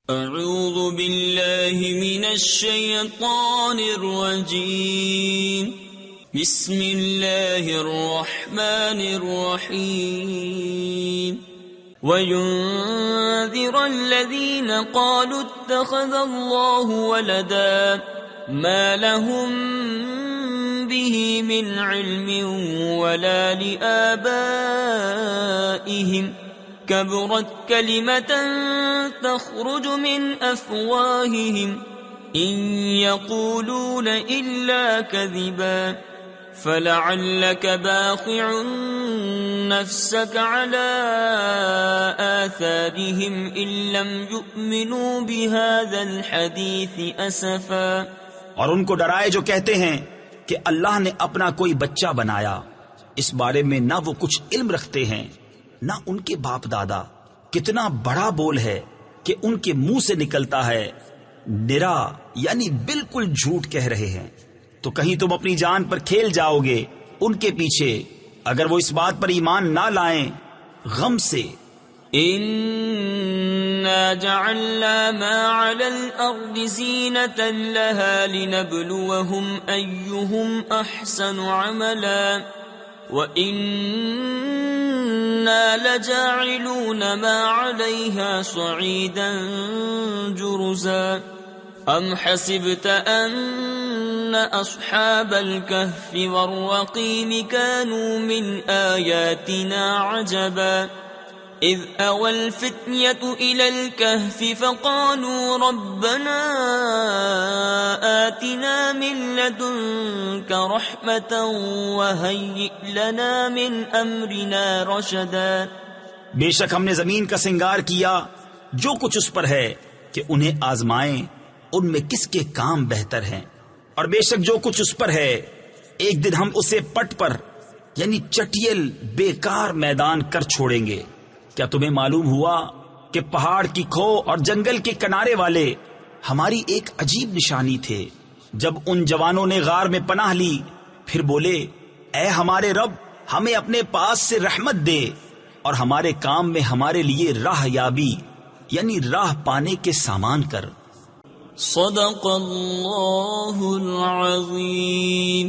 اعوذ باللہ من الشیطان الرجیم بسم اللہ الرحمن الرحیم وَيُنذِرَ الَّذِينَ قَالُوا اتَّخَذَ اللَّهُ وَلَدًا مَا لَهُم بِهِ مِنْ عِلْمٍ وَلَا لِآبَائِهِمْ كَبُرَتْ كَلِمَةً تَخْرُجُ مِنْ أَفْوَاهِهِمْ إِنْ يَقُولُونَ إِلَّا كَذِبًا فَلَعَلَّكَ بَاخِعٌ نَفْسَكَ عَلَىٰ آثَارِهِمْ إِن لَّمْ يُؤْمِنُوا بِهَٰذَا الْحَدِيثِ أَسَفًا۔ اور ان کو ڈرائے جو کہتے ہیں کہ اللہ نے اپنا کوئی بچہ بنایا، اس بارے میں نہ وہ کچھ علم رکھتے ہیں نہ ان کے باپ دادا۔ کتنا بڑا بول ہے کہ ان کے منہ سے نکلتا ہے، نرا یعنی بالکل جھوٹ کہہ رہے ہیں۔ تو کہیں تم اپنی جان پر کھیل جاؤ گے ان کے پیچھے، اگر وہ اس بات پر ایمان نہ لائیں غم سے۔ إِنَّا جَعَلْنَا مَا عَلَى الْأَرْضِ زِينَةً لَهَا لِنَبْلُوَهُمْ أَيُّهُمْ أَحْسَنُ عَمَلًا وَإِنَّا لَجَاعِلُونَ مَا عَلَيْهَا صَعِيدًا جُرُزًا أَمْ حَسِبْتَ أَنَّ أَصْحَابَ الْكَهْفِ وَالرَّقِيمِ كَانُوا مِنْ آيَاتِنَا عَجَبًا إِذْ أَوَى الْفِتْيَةُ إِلَى الْكَهْفِ فَقَالُوا رَبَّنَا آتِنَا مِن لَّدُنكَ رَحْمَةً وَهَيِّئْ لَنَا مِنْ أَمْرِنَا رَشَدًا۔ بے شک ہم نے زمین کا سنگار کیا جو کچھ اس پر ہے کہ انہیں آزمائیں ان میں کس کے کام بہتر ہیں، اور بے شک جو کچھ اس پر ہے ایک دن ہم اسے پٹ پر یعنی چٹیل بیکار میدان کر چھوڑیں گے۔ کیا تمہیں معلوم ہوا کہ پہاڑ کی کھو اور جنگل کے کنارے والے ہماری ایک عجیب نشانی تھے؟ جب ان جوانوں نے غار میں پناہ لی پھر بولے، اے ہمارے رب ہمیں اپنے پاس سے رحمت دے اور ہمارے کام میں ہمارے لیے راہ یابی یعنی راہ پانے کے سامان کر۔ صدق اللہ العظیم۔